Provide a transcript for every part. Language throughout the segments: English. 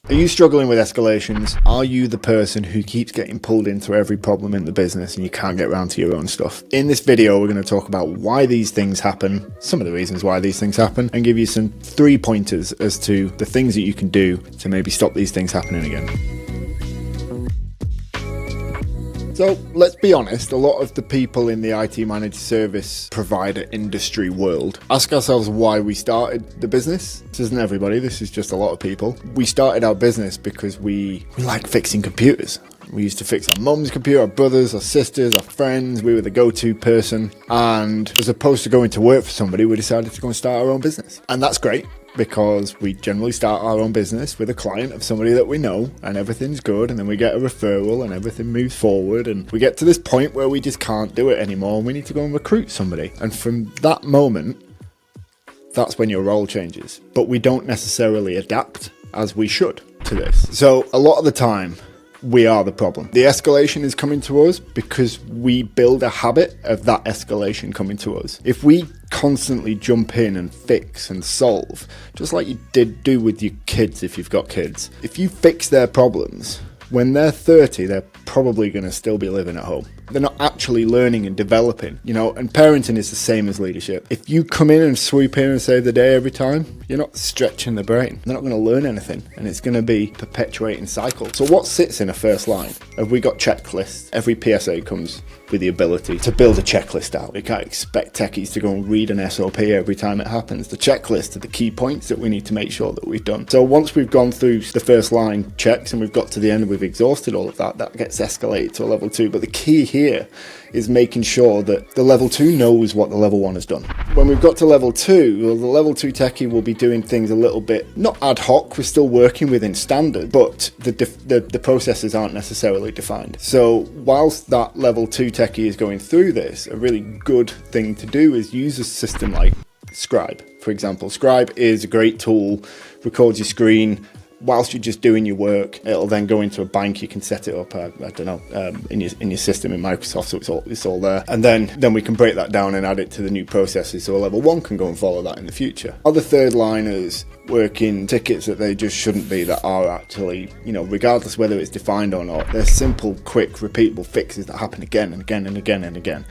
Are you struggling with escalations? Are you the person who keeps getting pulled into every problem in the business and you can't get around to your own stuff? In this video, we're going to talk about why these things happen, some of the reasons why these things happen, and give you some 3 pointers as to the things that you can do to maybe stop these things happening again. So let's be honest, a lot of the people in the IT managed service provider industry world ask ourselves why we started the business. This isn't everybody, this is just a lot of people. We started our business because we like fixing computers. We used to fix our mum's computer, our brothers, our sisters, our friends. We were the go-to person. And as opposed to going to work for somebody, we decided to go and start our own business. And that's great, because we generally start our own business with a client of somebody that we know and everything's good, and then we get a referral and everything moves forward, and we get to this point where we just can't do it anymore and we need to go and recruit somebody. And from that moment, that's when your role changes. But we don't necessarily adapt as we should to this. So a lot of the time, we are the problem. The escalation is coming to us because we build a habit of that escalation coming to us. If we constantly jump in and fix and solve, just like you do with your kids if you've got kids, if you fix their problems, when they're 30, they're probably going to still be living at home. They're not actually learning and developing, and parenting is the same as leadership. If you come in and swoop in and save the day every time, you're not stretching the brain. They're not going to learn anything, and it's going to be a perpetuating cycle. So what sits in a first line? Have we got checklists? Every PSA comes with the ability to build a checklist out. We can't expect techies to go and read an SOP every time it happens. The checklist are the key points that we need to make sure that we've done. So once we've gone through the first line checks and we've got to the end and we've exhausted all of that, that gets escalated to a level 2. But the key here is making sure that the level 2 knows what the level 1 has done. When we've got to level 2, well, the level 2 techie will be doing things a little bit, not ad hoc, we're still working within standard, but the processes aren't necessarily defined. So whilst that level 2 techie is going through this, a really good thing to do is use a system like Scribe, for example. Scribe is a great tool, records your screen. Whilst you're just doing your work, it'll then go into a bank. You can set it up, in your system in Microsoft, so it's all there. And then we can break that down and add it to the new processes, so a level 1 can go and follow that in the future. Other third liners work in tickets that they just shouldn't be, that are actually, regardless whether it's defined or not, they're simple, quick, repeatable fixes that happen again and again and again and again.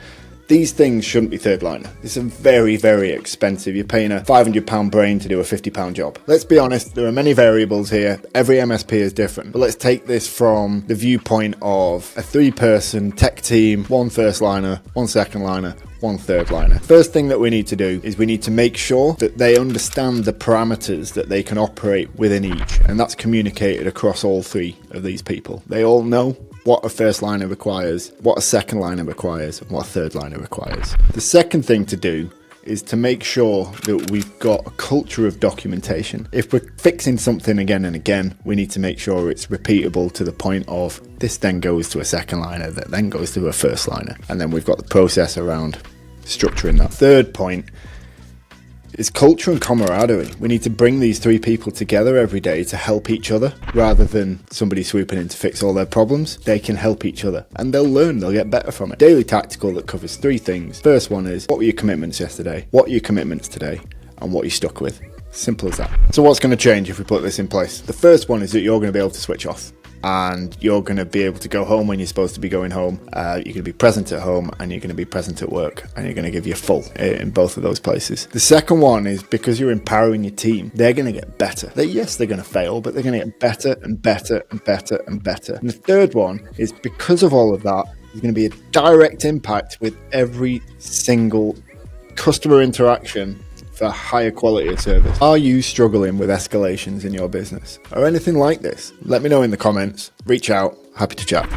These things shouldn't be third liner. It's very, very expensive. You're paying a £500 brain to do a £50 job. Let's be honest, there are many variables here. Every MSP is different. But let's take this from the viewpoint of a 3-person tech team, 1 first liner, 1 second liner, 1 third liner. First thing that we need to do is we need to make sure that they understand the parameters that they can operate within each. And that's communicated across all 3 of these people. They all know what a first liner requires, what a second liner requires, and what a third liner requires. The second thing to do is to make sure that we've got a culture of documentation. If we're fixing something again and again, we need to make sure it's repeatable to the point of this then goes to a second liner, that then goes to a first liner. And then we've got the process around structuring that. Third point is culture and camaraderie. We need to bring these 3 people together every day to help each other, rather than somebody swooping in to fix all their problems. They can help each other and they'll learn, they'll get better from it. Daily tactical that covers 3 things. First one is, what were your commitments yesterday? What are your commitments today? And what are you stuck with? Simple as that. So what's going to change if we put this in place? The first one is that you're going to be able to switch off. And you're going to be able to go home when you're supposed to be going home. You're going to be present at home, and you're going to be present at work, and you're going to give your full in both of those places. The second one is, because you're empowering your team, they're going to get better. Yes, they're going to fail, but they're going to get better and better and better and better. And the third one is, because of all of that, there's going to be a direct impact with every single customer interaction for higher quality of service. Are you struggling with escalations in your business or anything like this? Let me know in the comments. Reach out. Happy to chat.